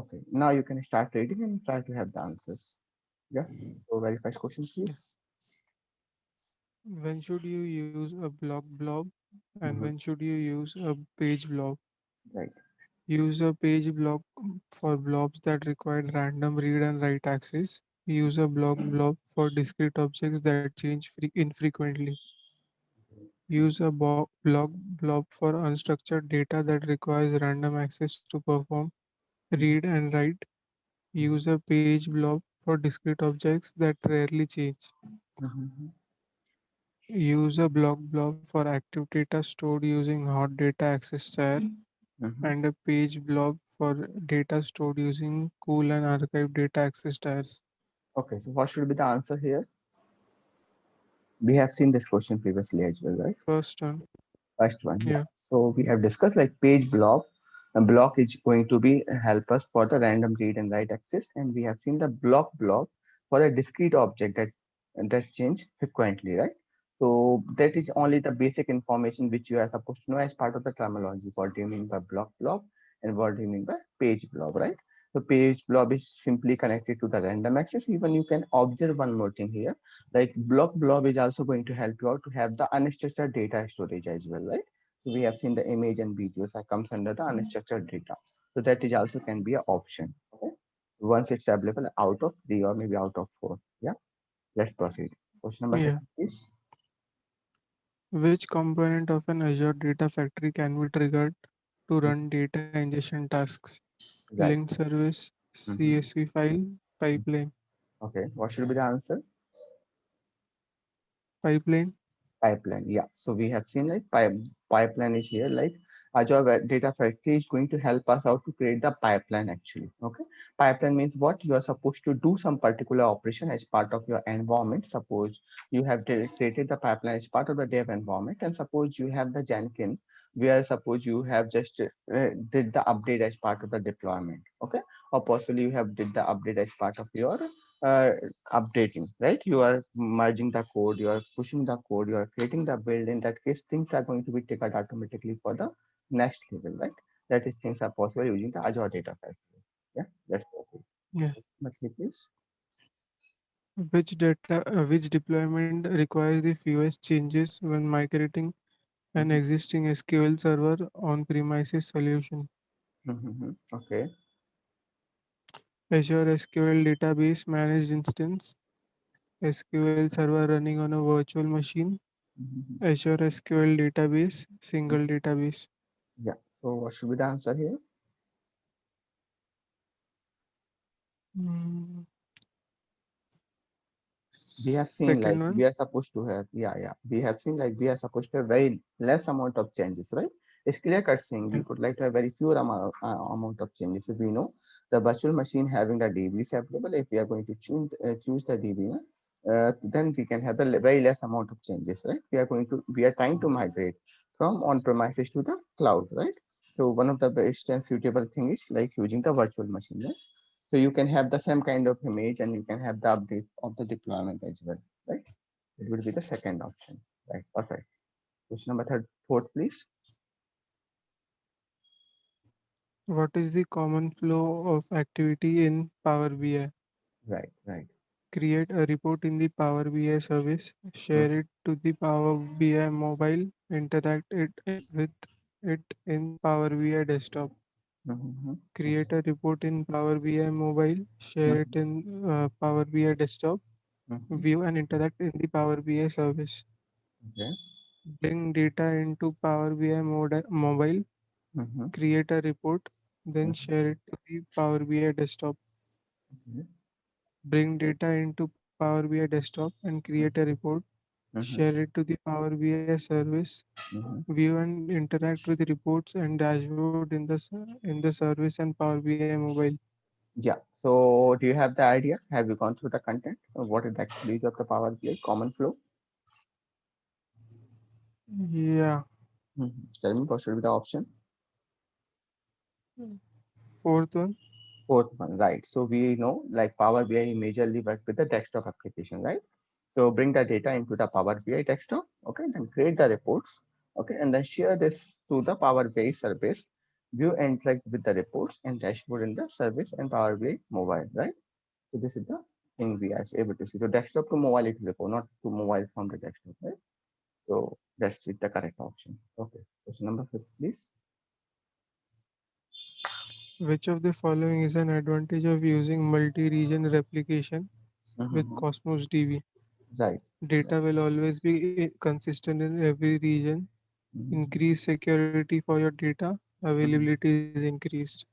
Okay, now you can start reading and try to have the answers. Yeah. So very first question, Yeah. please. When should you use a blob and Hmm. when should you use a page blob? Right. Use a page blob for blobs that require random read and write access. Use a blob for discrete objects that change infrequently. Use a blob for unstructured data that requires random access to perform read and write. Use a page blob for discrete objects that rarely change. Hmm. Use a blob for active data stored using hot data access star, Hmm. and a page blob for data stored using cool and archive data access stars. Okay, so what should be the answer here? We have seen this question previously as well, right? First one. First one, Yeah. yeah. So we have discussed like page block. A block is going to be help us for the random read and write access, and we have seen the block for a discrete object that change frequently, right? So that is only the basic information which you are supposed to know as part of the terminology. What do you mean by block and what do you mean by page block, right? So page block is simply connected to the random access. Even you can observe one more thing here, like blob is also going to help you out to have the unstructured data storage as well, right? So we have seen the image and videos that comes under the unstructured data, so that is also can be an option. Okay, once it's available out of three or maybe out of four. Yeah, let's proceed. Question number Yeah. second is Which component of an Azure Data Factory can be triggered to run data ingestion tasks? right. Linked service, Mhm. CSV file, pipeline. Okay, what should be the answer? Pipeline. Pipeline, yeah. So we have seen like pipeline is here. Like Azure Data Factory is going to help us out to create the pipeline actually. Okay, pipeline means what you are supposed to do some particular operation as part of your environment. Suppose you have created the pipeline as part of the dev environment, and suppose you have the Jenkins where suppose you have just did the update as part of the deployment. Okay, or possibly you have did the update as part of your uh, updating, right? You are merging the code, you are pushing the code, you are creating the build. In that case, things are going to be triggered automatically for the next level, right? That is things are possible using the Azure Data Factory. Yeah, that's okay. Yeah. But please. Which deployment requires the fewest changes when migrating an Mhm, existing SQL server on-premises solution? okay. Azure SQL Database Managed Instance, SQL Server running on a virtual machine, Mhm. Azure SQL Database, Single Database. Yeah. So what should be the answer here? Mm, We have seen Second like one. we are supposed to have, yeah, we have seen like we are supposed to have very less amount of changes, right? It's clear cut saying we Yeah. could like to have very few amount of changes. If we know the virtual machine having the DBs available, if we are going to choose the DB, then we can have the very less amount of changes, right? We are trying to migrate from on premises to the cloud, right? So one of the best and suitable thing is like using the virtual machine, right? So you can have the same kind of image and you can have the update of the deployment as well, right? It would be the second option, right? Perfect. Question number fourth, please. What is the common flow of activity in Power BI? Right, right. Create a report in the Power BI service, share it to the Power BI mobile, interact with it in Power BI desktop. Mm-hmm. Create Okay. a report in Power BI mobile, share it Mm-hmm. in Power BI desktop, Mm-hmm. view and interact in the Power BI service. Okay. Bring data into Power BI mobile, Mm-hmm. create a report, then Mm-hmm. share it to the Power BI desktop. Okay. Bring data into Power BI desktop and create a report, Mm-hmm. share it to the Power BI service, Mm-hmm. view and interact with reports and dashboard in the service and Power BI mobile. Yeah. So do you have the idea? Have you gone through the content? What is actually is of the Power BI common flow? Yeah. Mm-hmm. Tell me what should be the option? Fourth one. Fourth one, right. So we know like Power BI majorly work with the desktop application, right? So bring the data into the Power BI desktop, okay, then create the reports, okay, and then share this to the Power BI service. view and interact with the reports and dashboard in the service and Power BI mobile, right? So this is the thing we are able to see. So desktop to mobile it will go, not to mobile from the desktop, right? So that's it, the correct option. Okay. Question number 5, please. Which of the following is an advantage of using multi-region replication with Mm-hmm. Cosmos DB? Right. Data will always be consistent in every region. Mm-hmm. Increase security for your data. Mm-hmm. Availability is increased.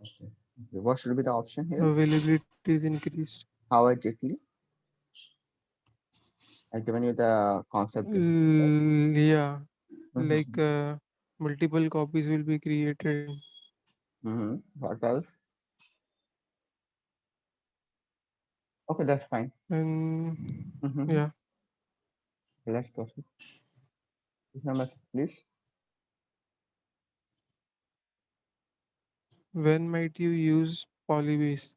Okay. Okay. What should be the option here? Availability is increased. How exactly? I've given you the concept behind it, right? Yeah, like Mm-hmm. multiple copies will be created, Mm-hmm. What else? Okay, that's fine. and Mm-hmm. yeah. Let's proceed. Question number 6, please. When might you use Polybase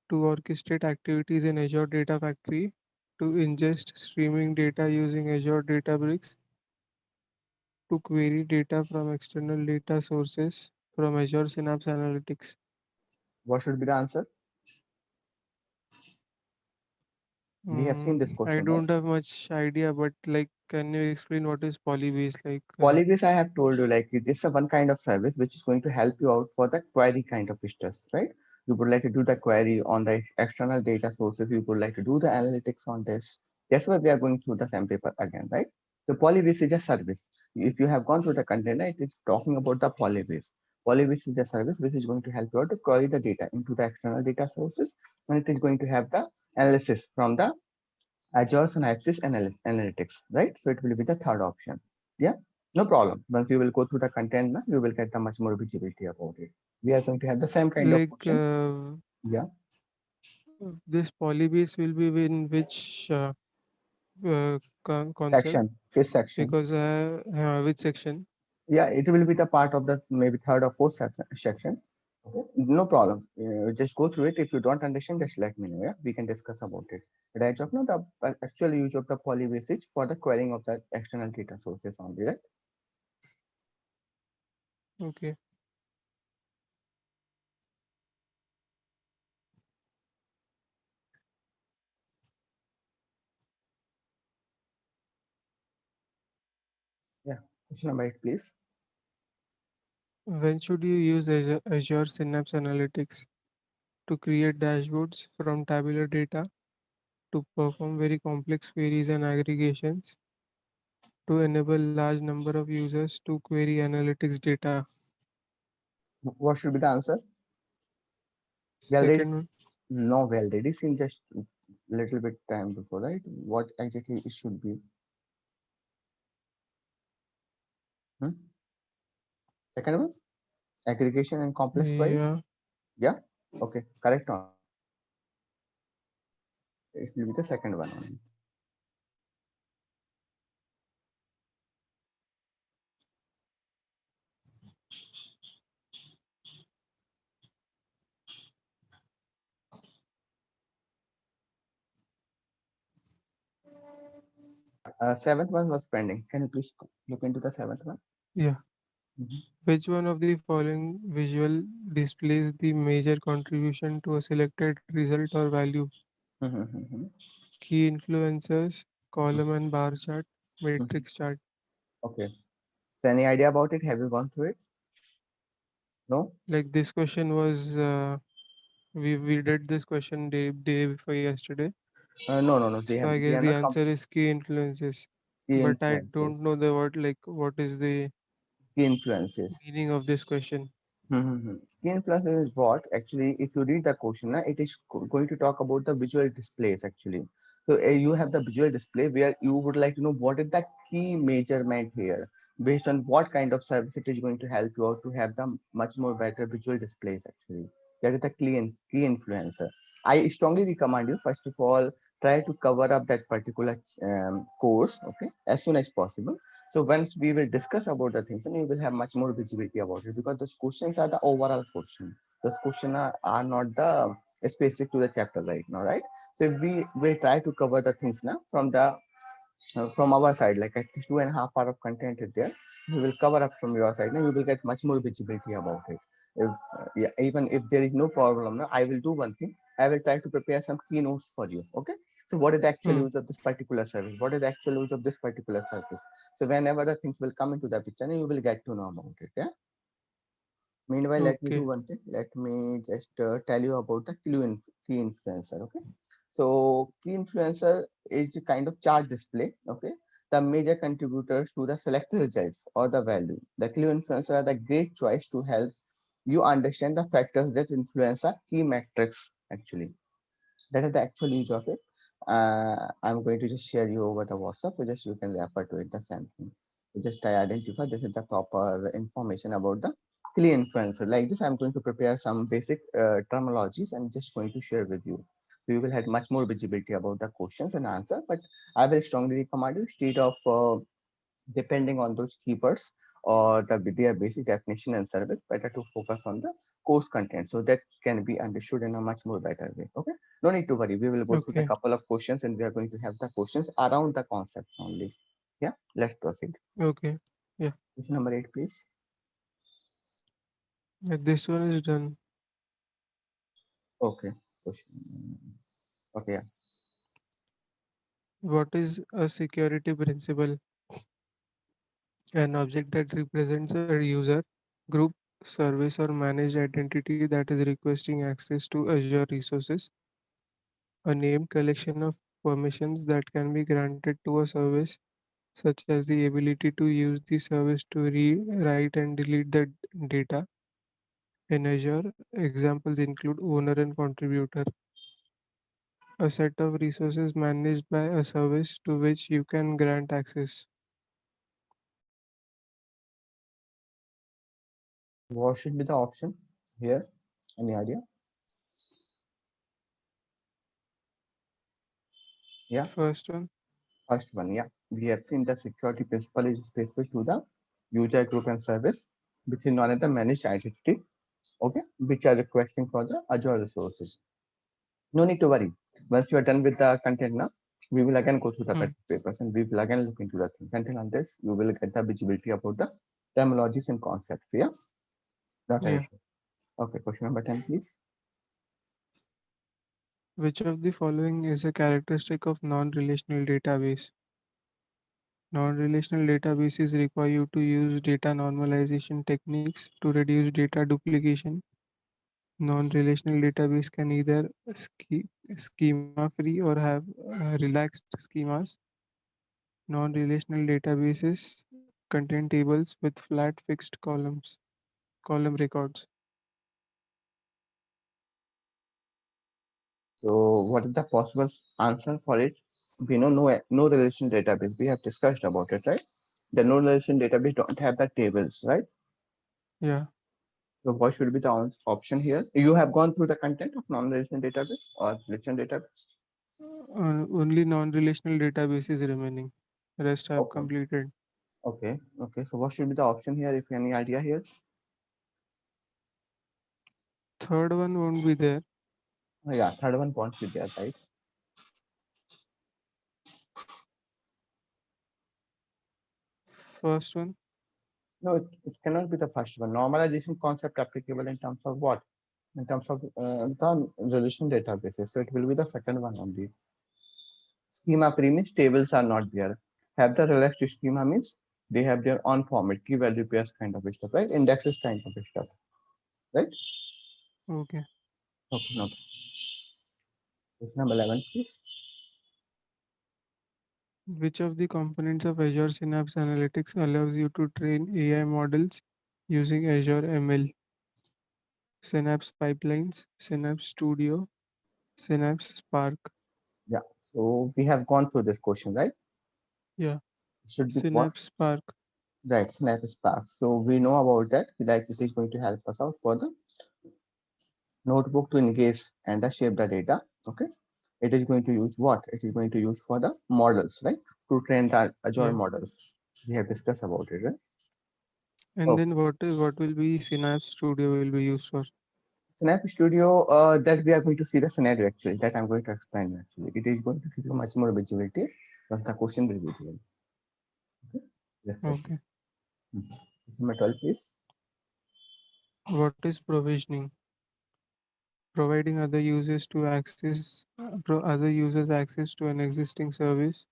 to orchestrate activities in Azure Data Factory, to ingest streaming data using Azure Databricks, to query data from external data sources from Azure Synapse Analytics? What should be the answer? We have seen this I question, right? don't have much idea, but like, can you explain what is Polybase? Like, Polybase, I have told you, like it's a one kind of service which is going to help you out for the query kind of stuff, right? You would like to do the query on the external data sources. You would like to do the analytics on this. That's why we are going through the same paper again, right? The Polybase is a service. If you have gone through the container, it is talking about the Polybase. Polybase is a service which is going to help you out to query the data into the external data sources, and it is going to have the analysis from the Azure Synapse Analytics, right? So it will be the third option. Yeah, no problem. Once you will go through the content, na, you will get the much more visibility about it. We are going to have the same kind of like question. Yeah, this Polybase will be in which concept? section, which section? Because which section? Yeah, it will be the part of the maybe third or fourth section. Okay, no problem. Just go through it. If you don't understand, just let me know. Yeah, we can discuss about it. But as of now, the actual use of the Polybase is for the querying of the external data sources only, right? Okay. Yeah. Question number 8, please. When should you use Azure Synapse Analytics to create dashboards from tabular data, to perform very complex queries and aggregations, to enable large number of users to query analytics data? What should be the answer? We already Second one. no, we already seen just little bit time before, right? What exactly it should be? Hmm? Second one, aggregation and complex queries. Yeah. Yeah. Okay. Correct answer. It will be the second one only. 7th one was pending. Can you please look into the 7th one? Yeah. Mhm. Which one of the following visual displays the major contribution to a selected result or value? Mhm, mhm, Key influencers, mhm, column and bar chart, mhm. matrix chart. Okay. So any idea about it? Have you gone through it? No. Like this question was, we did this question day before yesterday. No, no, no. They So have. I They guess are the not answer is key influences. key But I don't influences. know the word, like what is the Key influences. meaning of this question. Mm-hmm. Key influences is what actually, if you read the question, na, it is going to talk about the visual displays actually. So you have the visual display where you would like to know what is the key measurement here, based on what kind of service it is going to help you out to have the much more better visual displays actually. That is the key influencer. I strongly recommend you first of all try to cover up that particular course, okay, as soon as possible. So once we will discuss about the things, and you will have much more visibility about it because those questions are the overall question. Those questions are not the specific to the chapter right now, right? So if we will try to cover the things now from the from our side, like at least 2.5 hours of content is there. we will cover up from your side, and you will get much more visibility about it. If yeah, even if there is no problem, now I will do one thing. I will try to prepare some keynotes for you. Okay. So what is the actual Hmm. use of this particular service? What is the actual use of this particular service? So whenever the things will come into the picture, you will get to know about it. Yeah. Meanwhile, let me do Okay. one thing. Let me just tell you about the key influencer. Okay. So key influencer is a kind of chart display. Okay. The major contributors to the selected results or the value. The key influencer are the great choice to help you understand the factors that influence a key metrics actually. That is the actual use of it. I'm going to just share you over the WhatsApp, so just you can refer to it the same thing. So just I identify this is the proper information about the clear influencer. Like this, I'm going to prepare some basic terminologies and just going to share with you. So you will have much more visibility about the questions and answer. But I will strongly recommend you instead of depending on those keywords or their basic definition and service, better to focus on the course content so that can be understood in a much more better way. Okay, no need to worry, we will go through the Okay. couple of questions and we are going to have the questions around the concepts only. Yeah, let's proceed. Okay. Yeah. Question number 8 please. This one is done. Okay, question. Okay, yeah. What is a security principal? An object that represents a user, group, service, or managed identity that is requesting access to Azure resources. A named collection of permissions that can be granted to a service, such as the ability to use the service to read, write, and delete the data. In Azure, examples include owner and contributor, a set of resources managed by a service to which you can grant access. What should be the option here? Any idea? Yeah, First one, first one. Yeah, we have seen the security principle is specific to the user group and service, which is known as the managed identity. Okay, which are requesting for the Azure resources. No need to worry. Once you are done with the content now, we will again go through the hmm, practice papers and we will again look into the things. Until on this, you will get the visibility about the terminologies and concepts. Yeah, not an yeah. issue. Okay, question number 10, please. Which of the following is a characteristic of non-relational database? Non-relational databases require you to use data normalization techniques to reduce data duplication. Non-relational database can either schema-free or have relaxed schemas. Non-relational databases contain tables with flat fixed column records. So, what is the possible answer for it? We know no relation database. We have discussed about it, right? The no relation database don't have the tables, right? Yeah, So, what should be the option here? You have gone through the content of non-relation database or relation database. only non-relational database is remaining. Rest I have Okay. completed. Okay. Okay. So, what should be the option here? If any idea here? Third one won't be there. Oh, yeah, third one won't be there, right? First one, No, it cannot be the first one. Normalization concept applicable in terms of what? In terms of the relation databases. So it will be the second one only. Schema free means tables are not there. Have the relaxed schema means they have their own format, key value pairs kind of stuff, right? Indexes kind of stuff, right? okay. Okay, no. Question number 11, please. Which of the components of Azure Synapse Analytics allows you to train AI models using Azure ML? Synapse Pipelines, Synapse Studio, Synapse Spark. Yeah. So we have gone through this question, right? Yeah, Should be what? Synapse Spark. Right, Snap Spark. So we know about that. Like it is going to help us out for the notebook to engage and the shape the data. Okay. It is going to use what? It is going to use for the models, right? To train the Azure Yeah. models. We have discussed about it, right? And Oh, then what will be Synapse Studio will be used for? Snap Studio, that we are going to see the scenario actually, that I'm going to explain actually. It is going to give you much more visibility, but the question will be there. Okay. Yes, Okay. Hmm. Number 12, please. What is provisioning? Providing other users access to an existing service.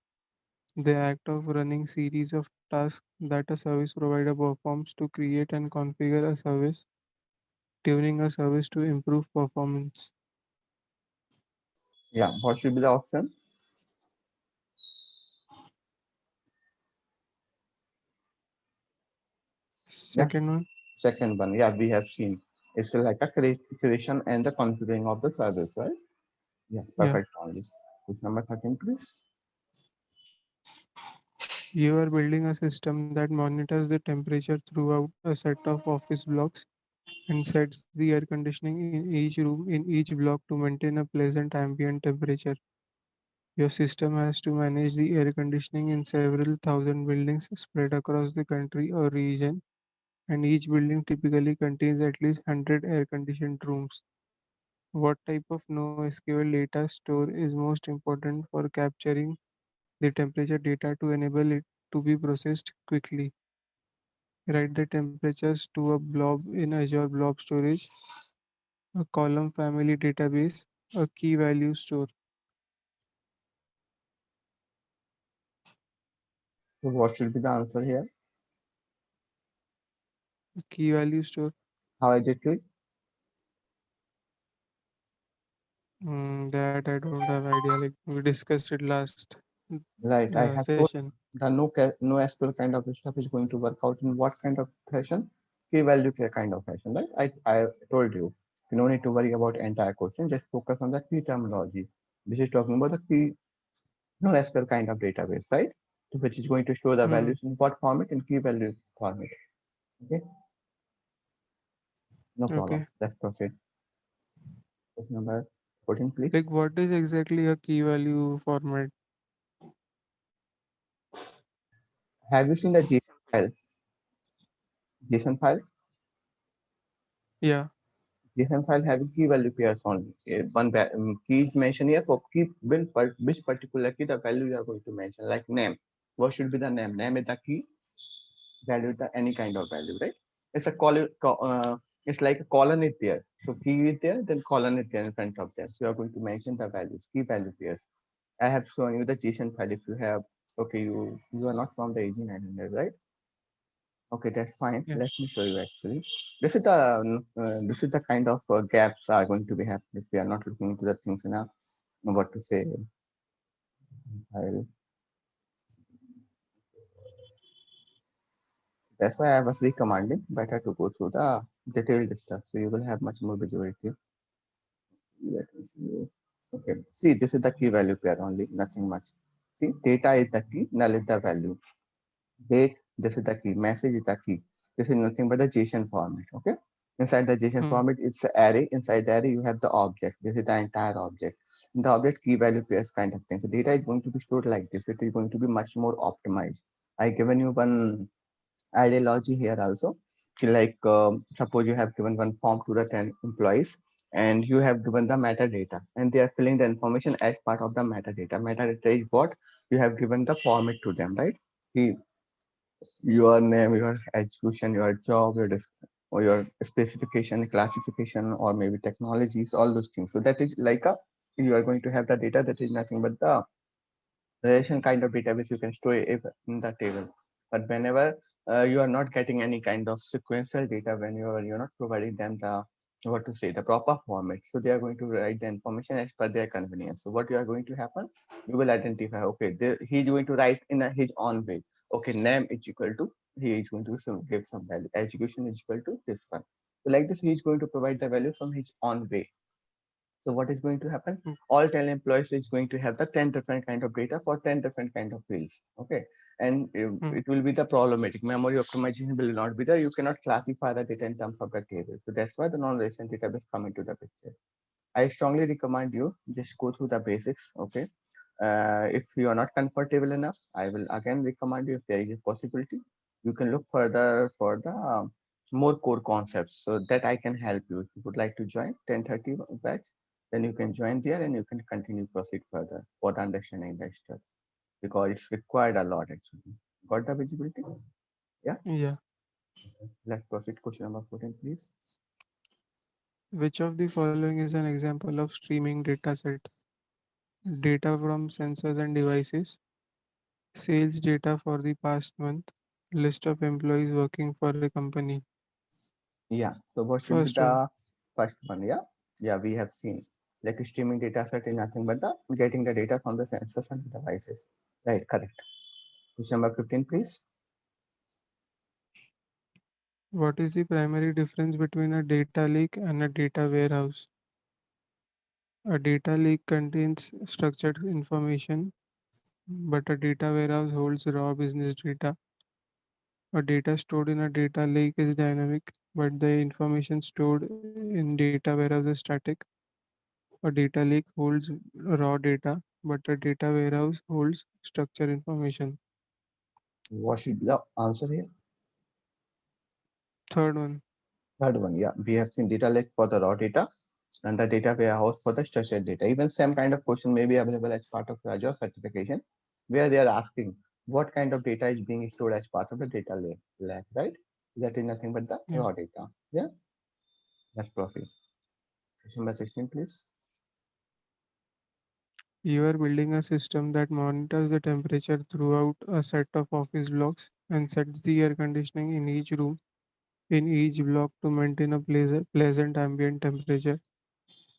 The act of running series of tasks that a service provider performs to create and configure a service, tuning a service to improve performance. Yeah, what should be the option? Yeah, Second one, second one. Yeah, we have seen. It's like a creation and the configuring of the service, right? Yeah, yeah, perfect only. Question number 13, please. you are building a system that monitors the temperature throughout a set of office blocks and sets the air conditioning in each room in each block to maintain a pleasant ambient temperature. Your system has to manage the air conditioning in several thousand buildings spread across the country or region, and each building typically contains at least 100 air conditioned rooms. What type of NoSQL data store is most important for capturing the temperature data to enable it to be processed quickly? Write the temperatures to a blob in Azure Blob Storage, a column family database, a key value store. So what should be the answer here? Key value store. How is it click? That I don't have idea. Like we discussed it last Right, I have told session. the no SQL kind of stuff is going to work out in what kind of fashion? Key value kind of fashion, right? I told you. You don't need to worry about entire question. Just focus on the key terminology. This is talking about the key no SQL kind of database, right? Which is going to store the Hmm. values in what format? In key value format. Okay, no problem. Okay. Let's proceed. Question number 14, please. Like what is exactly a key value format? Have you seen the JSON file? JSON file? Yeah. JSON file having key value pairs only. Key is mentioned here for key which particular key the value you are going to mention, like name. What should be the name? Name is the key, value is the any kind of value, right? It's a it's like a colon is there. So key is there, then colon is there in front of them. So you are going to mention the values, key value pairs. I have shown you the JSON file if you have. Okay, you are not from the AG900, right? Okay, that's fine. Yeah. Let me show you actually. This is the kind of gaps are going to be happening if we are not looking into the things in a what to say file. That's why I was recommending better to go through the detailed stuff so you will have much more visibility. Let me see you. Okay, see this is the key value pair only, nothing much. See, data is the key, null is the value. Date, this is the key. Message is the key. This is nothing but the JSON format. Okay. Inside the JSON Hmm. format, it's an array. Inside the array, you have the object. This is the entire object. In the object key value pairs kind of thing. So data is going to be stored like this. It is going to be much more optimized. I given you one ideology here also. Like suppose you have given one form to the 10 employees and you have given the metadata and they are filling the information as part of the metadata. Metadata is what you have given the format to them, right? Your name, your education, your job, or your specification, classification, or maybe technologies, all those things. So that is like a you are going to have the data that is nothing but the relation kind of database you can store it in the table. But whenever you are not getting any kind of sequential data, when you're not providing them the what to say the proper format, so they are going to write the information as per their convenience. So what you are going to happen, you will identify okay, he's going to write in his own way. Okay, name is equal to he is going to give some value. Education is equal to this one. So like this, he is going to provide the value from his own way. So what is going to happen? Hmm. All 10 employees is going to have the 10 different kind of data for 10 different kind of fields. Okay. And Hmm. it will be the problematic. Memory optimization will not be there. You cannot classify the data in terms of the table. So that's why the non-relational database come into the picture. I strongly recommend you just go through the basics. Okay. If you are not comfortable enough, I will again recommend you if there is a possibility, you can look further for the more core concepts so that I can help you. If you would like to join 10:30 batch, then you can join there and you can continue proceed further for the understanding the stuff because it's required a lot actually. Got the visibility? Yeah. Yeah. Let's proceed. Question number 14, please. Which of the following is an example of streaming data set? Data from sensors and devices, sales data for the past month, list of employees working for a company. Yeah. So what should be First one, the first one? Yeah. Yeah, we have seen like streaming data set is nothing but the getting the data from the sensors and devices. Right, correct. Question number 15, please. what is the primary difference between a data lake and a data warehouse? A data lake contains structured information, but a data warehouse holds raw business data. A data stored in a data lake is dynamic, but the information stored in data warehouse is static. A data lake holds raw data, but a data warehouse holds structured information. What should be the answer here? Third one, Third one, yeah. We have seen data lake for the raw data and the data warehouse for the structured data. Even same kind of question may be available as part of Azure certification, where they are asking what kind of data is being stored as part of the data lake, right? That is nothing but the yeah. raw data. Yeah, that's profit. Question number 16, please. You are building a system that monitors the temperature throughout a set of office blocks and sets the air conditioning in each room in each block to maintain a pleasant ambient temperature.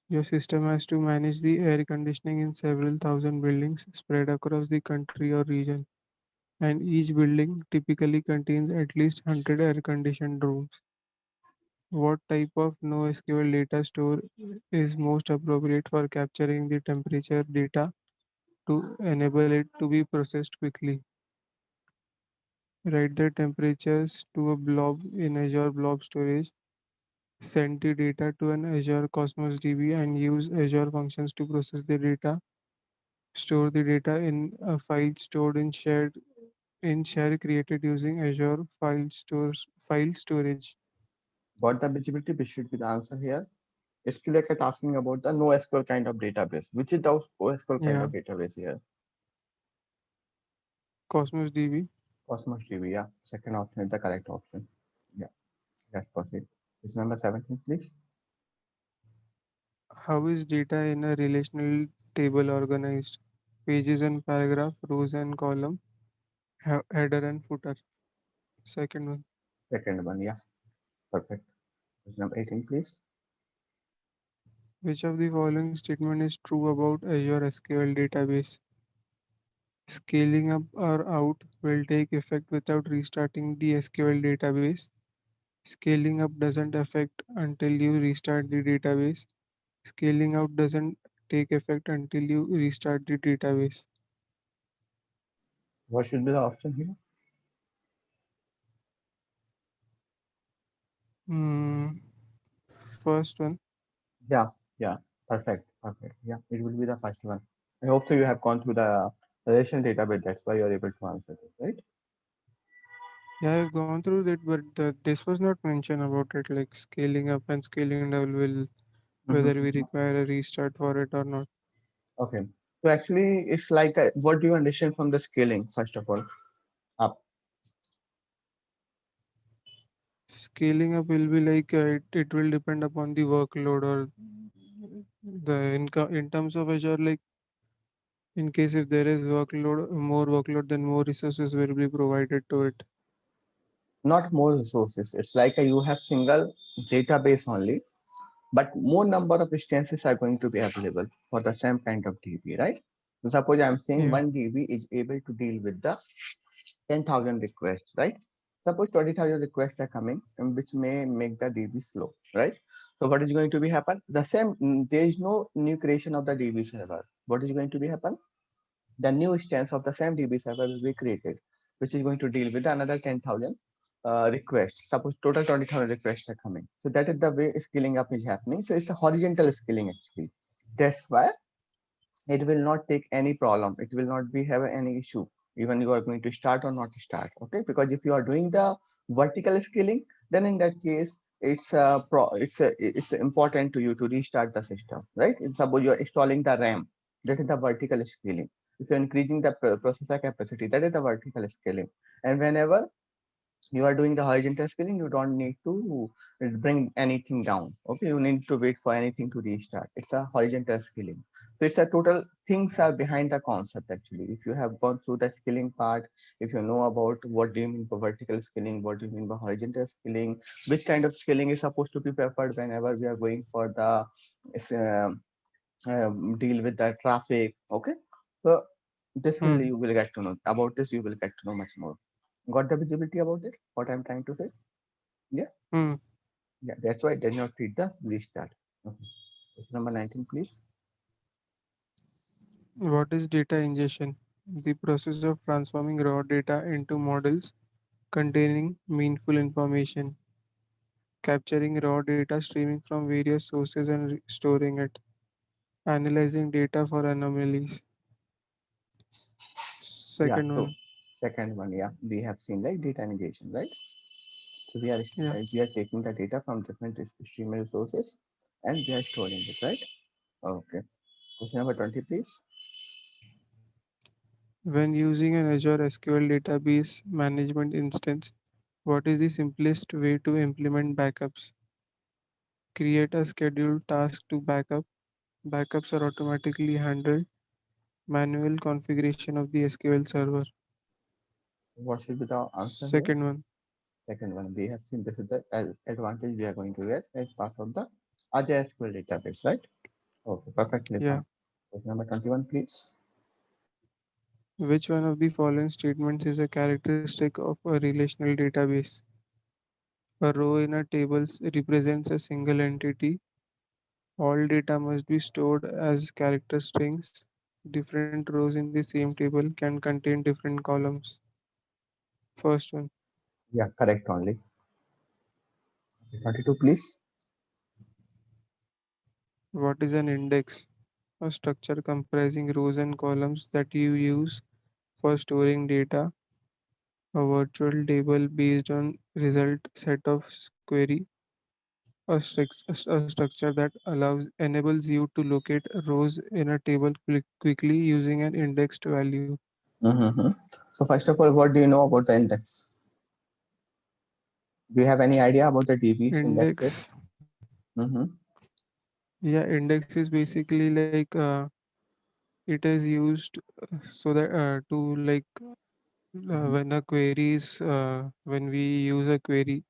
Your system has to manage the air conditioning in several thousand buildings spread across the country or region, and each building typically contains at least 100 air conditioned rooms. What type of NoSQL data store is most appropriate for capturing the temperature data to enable it to be processed quickly? Write the temperatures to a blob in Azure Blob Storage. Send the data to an Azure Cosmos DB and use Azure functions to process the data. Store the data in a file stored in share created using Azure file storage. What the visibility should be the answer here? It's like it's asking about the NoSQL kind of database. Which is the NoSQL kind Yeah, of database here? Cosmos DB. Cosmos DB, yeah. Second option is the correct option. Yeah, let's proceed. Question number 17, please. How is data in a relational table organized? Pages and paragraph, rows and column, header and footer. Second one. Second one, yeah. Perfect. Question number 18, please. Which of the following statement is true about Azure SQL database? Scaling up or out will take effect without restarting the SQL database. Scaling up doesn't affect until you restart the database. Scaling out doesn't take effect until you restart the database. What should be the option here? Hmm. First one. Yeah, yeah. Perfect, perfect. Yeah, it will be the first one. I hope so you have gone through the relation database. That's why you're able to answer it, right? Yeah, I've gone through that, but this was not mentioned about it, like scaling up and scaling down will whether we Mhm. require a restart for it or not. Okay. So actually, it's like what do you understand from the scaling, first of all? Up. Scaling up will be like it will depend upon the workload or the income in terms of Azure. Like in case if there is more workload, then more resources will be provided to it. Not more resources. It's like you have single database only, but more number of instances are going to be available for the same kind of DB, right? So suppose I'm saying Yeah, one DB is able to deal with the 10,000 requests, right? Suppose 20,000 requests are coming, which may make the DB slow, right? So what is going to be happen? The same, there is no new creation of the DB server. What is going to be happen? The new instance of the same DB server will be created, which is going to deal with another 10,000 requests. Suppose total 20,000 requests are coming. So that is the way scaling up is happening. So it's a horizontal scaling actually. That's why it will not take any problem. It will not be have any issue. Even you are going to start or not start. Okay, because if you are doing the vertical scaling, then in that case, it's important to you to restart the system, right? If suppose you are installing the RAM, that is the vertical scaling. If you're increasing the processor capacity, that is the vertical scaling. And whenever You are doing the horizontal scaling, you don't need to bring anything down. Okay, you need to wait for anything to restart. It's a horizontal scaling. So it's a total things are behind the concept actually. If you have gone through the scaling part, if you know about what do you mean by vertical scaling, what do you mean by horizontal scaling, which kind of scaling is supposed to be preferred whenever we are going for the deal with the traffic. Okay, so this will Hmm. you will get to know about this. You will get to know much more. Got the visibility about it? What I'm trying to say? Yeah, Hmm. yeah. That's why it does not treat the restart. Okay. Question number 19, please. What is data ingestion? The process of transforming raw data into models containing meaningful information, capturing raw data streaming from various sources and storing it, analyzing data for anomalies. Yeah. Second So one, second one, yeah, we have seen like data integration, right? So yeah. we are taking the data from different streaming resources and we are storing it, right? Okay. Question number 20, please. When using an Azure SQL database management instance, what is the simplest way to implement backups? Create a scheduled task to backup. Backups are automatically handled. Manual configuration of the SQL server. What should be the answer here? Second one, Second one, we have seen this is the advantage we are going to get as part of the Azure SQL database, right? Okay, perfectly yeah. fine. Question number 21, please. Which one of the following statements is a characteristic of a relational database? A row in a table represents a single entity. All data must be stored as character strings. Different rows in the same table can contain different columns. First one. Yeah, correct only. 22, please. What is an index? A structure comprising rows and columns that you use for storing data. A virtual table based on result set of query. A structure that allows enables you to locate rows in a table quickly using an indexed value. Mm-hmm. So first of all, what do you know about the index? Do you have any idea about the DBs Index, indexes? Mm-hmm. yeah, index is basically like it is used so that to like when a query is when we use a query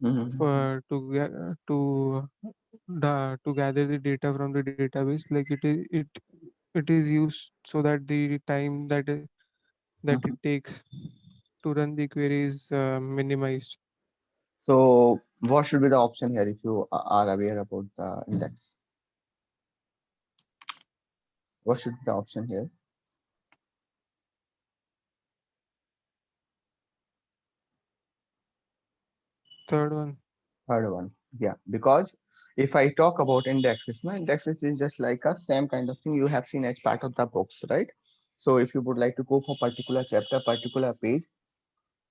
Mm-hmm. for to gather the data from the database, like it is used so that the time that it Mm-hmm. takes to run the query is minimized. So what should be the option here if you are aware about the index? What should be the option here? Third one, Third one. Yeah, because if I talk about indexes, no, indexes is just like a same kind of thing you have seen as part of the books, right? So if you would like to go for particular chapter, particular page,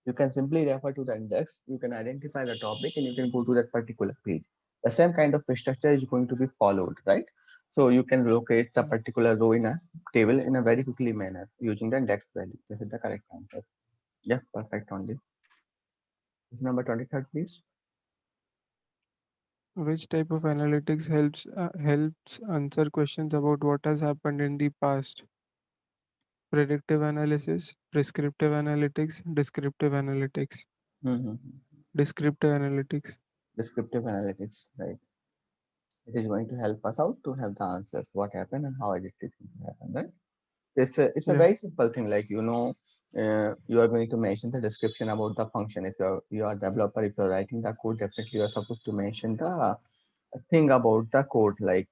you can simply refer to the index, you can identify the topic and you can go to that particular page. The same kind of structure is going to be followed, right? So you can locate the particular row in a table in a very quickly manner using the index value. This is the correct answer. Yeah, perfect only. Question number 23rd, please. which type of analytics helps answer questions about what has happened in the past? Predictive analysis, prescriptive analytics, descriptive analytics. Mm-hmm. Descriptive analytics. Descriptive analytics, right? It is going to help us out to have the answers, what happened and how exactly things happen, right? It's a Yeah. very simple thing. Like you are going to mention the description about the function. If you are a developer, if you're writing the code, definitely you are supposed to mention the thing about the code, like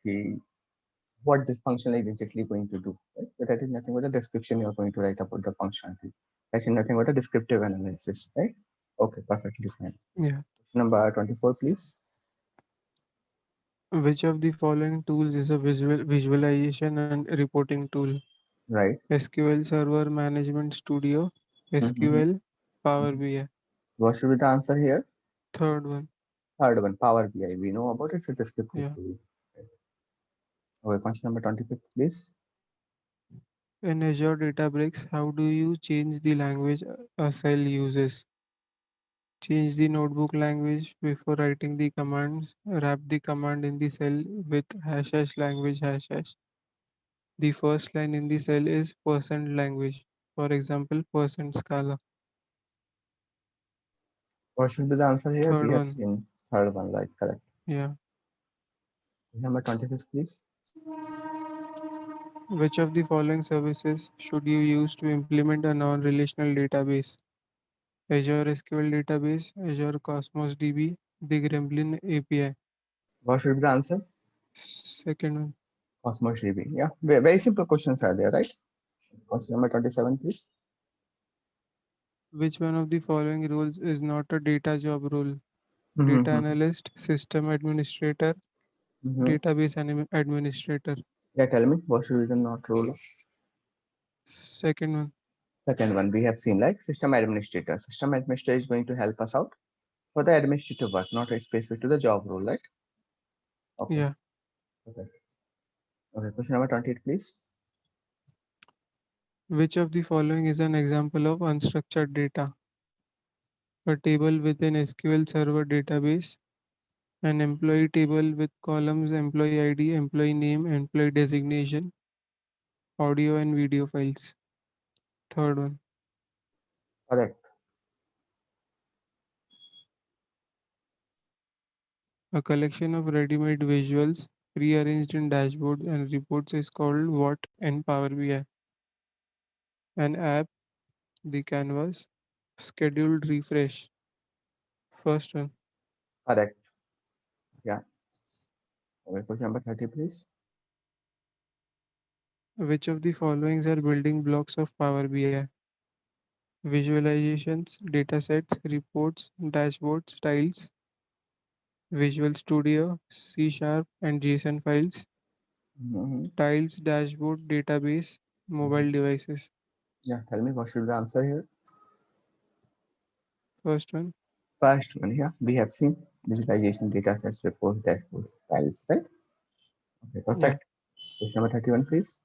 what this function is exactly going to do. Right? So that is nothing but the description you are going to write about the functionality. That's nothing but a descriptive analysis, right? Okay, perfectly fine. Yeah. Question number 24, please. Which of the following tools is a visualization and reporting tool? Right. SQL Server Management Studio, Mm-hmm. SQL, Power BI. What should be the answer here? Third one, Third one, Power BI. We know about it. It's a descriptive yeah. tool. Okay, question number 25, please. In Azure Databricks, how do you change the language a cell uses? Change the notebook language before writing the commands. Wrap the command in the cell with hash hash language hash hash. The first line in the cell is percent language. For example, percent Scala. What should be the answer here? We Third have one, seen third one, right? Correct. yeah. Number 26, please. Which of the following services should you use to implement a non-relational database? Azure SQL Database, Azure Cosmos DB, the Gremlin API. What should be the answer? Second one, Cosmos DB. Yeah, very simple questions are there, right? Question number 27, please. which one of the following roles is not a data job role? Data Mm-hmm. analyst, system administrator, Mm-hmm. database administrator. Yeah, tell me, what should be the not role? Second one, Second one, we have seen like system administrator. System administrator is going to help us out for the administrative work, not specific to the job role, right? Okay. yeah. Okay. Okay. Question number 28, please. Which of the following is an example of unstructured data? A table within SQL Server database, an employee table with columns employee ID, employee name, employee designation, audio and video files. Third one, Correct. a collection of ready-made visuals pre-arranged in dashboards and reports is called what in Power BI? An app, the canvas, scheduled refresh. First one, Correct. Yeah. Okay. Question number 30, please. which of the followings are building blocks of Power BI? Visualizations, datasets, reports, dashboards, tiles, Visual Studio, C Sharp, and JSON files, Mm-hmm. tiles, dashboard, database, Mm-hmm. mobile devices. Yeah. Tell me, what should be the answer here? First one, First one, yeah. We have seen visualization, data sets, reports, dashboards, files, right? Okay. yeah. Perfect. Question number 31, please.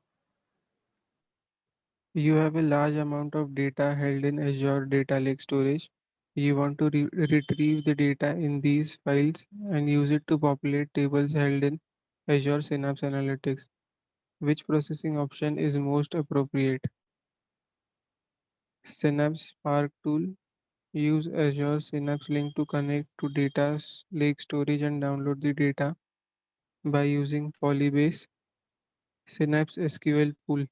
You have a large amount of data held in Azure Data Lake storage. You want to retrieve the data in these files and use it to populate tables held in Azure Synapse Analytics. Which processing option is most appropriate? Synapse Spark tool. Use Azure Synapse Link to connect to data lake storage and download the data by using Polybase. Synapse SQL pool.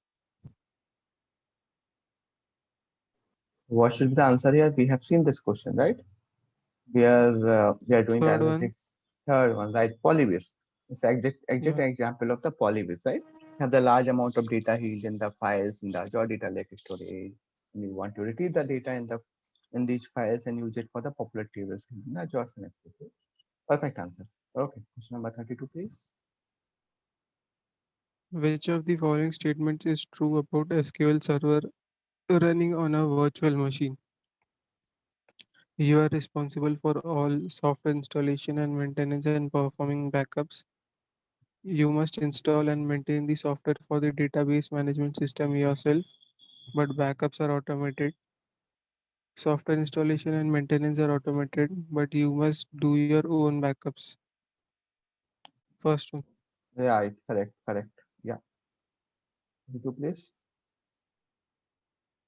What should be the answer here? We have seen this question, right? We are doing the Third one, analytics. Third one, right? Polybase. It's exact yeah. example of the Polybase, right? Have the large amount of data held in the files in the Azure Data Lake storage, and you want to retrieve the data in these files and use it for the popular tables in the Azure Synapse. Perfect answer. Okay, question number 32, please. Which of the following statements is true about SQL Server running on a virtual machine? You are responsible for all software installation and maintenance and performing backups. You must install and maintain the software for the database management system yourself, but backups are automated. Software installation and maintenance are automated, but you must do your own backups. First one, Yeah, it's correct, correct. Yeah, 32, please.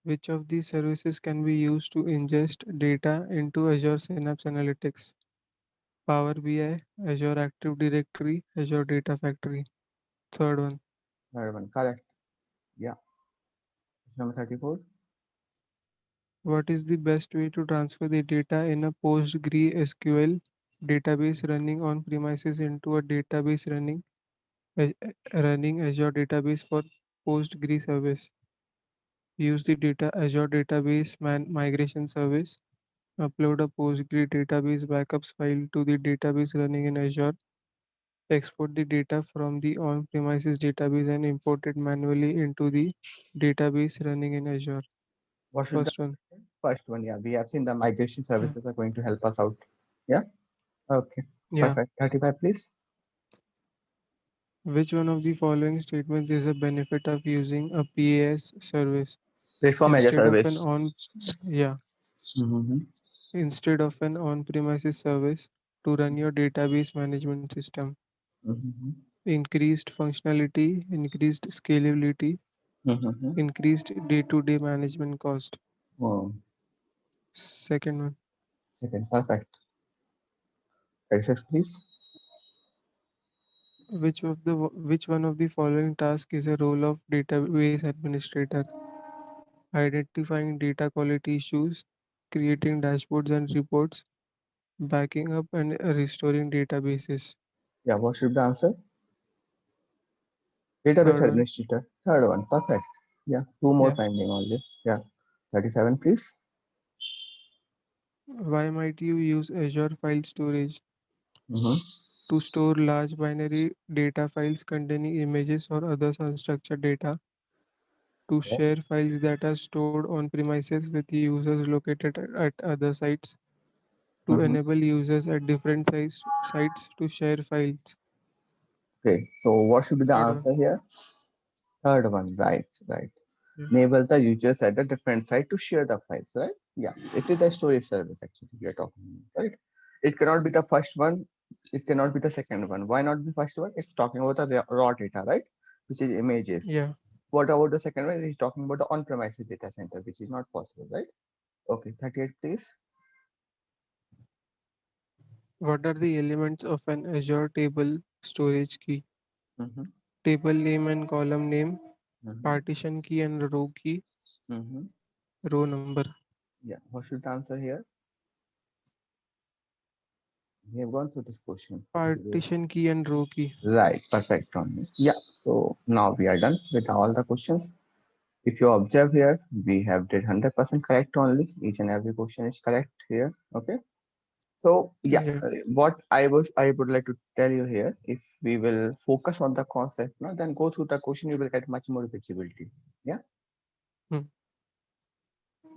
which of these services can be used to ingest data into Azure Synapse Analytics? Power BI, Azure Active Directory, Azure Data Factory. Third one, Third one, correct. Yeah, question number 34. what is the best way to transfer the data in a PostgreSQL database running on premises into a database running Azure database for Postgre service? Use the data Azure database migration service. Upload a Postgre database backups file to the database running in Azure. Export the data from the on-premises database and import it manually into the database running in Azure. What should the First one. first one? Yeah, we have seen the migration Yeah. services are going to help us out. Yeah, okay, Yeah. perfect. 35, please. Which one of the following statements is a benefit of using a PaaS service Platform as a instead of an service. on? Yeah. Mm-hmm. instead of an on-premises service to run your database management system. Mm-hmm. Increased functionality, increased scalability, Mm-hmm. increased day-to-day management cost. Oh, Second one, second, perfect. 36, please. which one of the following tasks is a role of database administrator? Identifying data quality issues, creating dashboards and reports, backing up and restoring databases. Yeah, what should be the answer? Database Third one, administrator. Third one, perfect. Yeah, two more yeah. pending only. Yeah, 37, please. Why might you use Azure File Storage Mm-hmm. to store large binary data files containing images or other unstructured data, to Yeah. share files that are stored on premises with users located at other sites, to Mm-hmm. enable users at different sites to share files. Okay, so what should be the Third one, answer here? Third one, right, right. yeah, Enable the users at a different site to share the files, right? Yeah, it is the storage service actually we are talking about, right? It cannot be the first one, it cannot be the second one. Why not the first one? It's talking about the raw data, right? Which is images. yeah. What about the second one? It's talking about the on-premises data center, which is not possible, right? Okay, 38, please. What are the elements of an Azure table storage key? Mm-hmm, Table name and column name, mm-hmm, partition key and row key, mm-hmm. row number. Yeah, what should the answer here? We have gone through this question. Partition key and row key. Right, perfect, Tony. Yeah, so now we are done with all the questions. If you observe here, we have did 100% correct only. Each and every question is correct here. Okay. So yeah, Yeah. what I would like to tell you here, if we will focus on the concept, no, then go through the question, you will get much more visibility. Yeah. Hmm.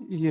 Yes.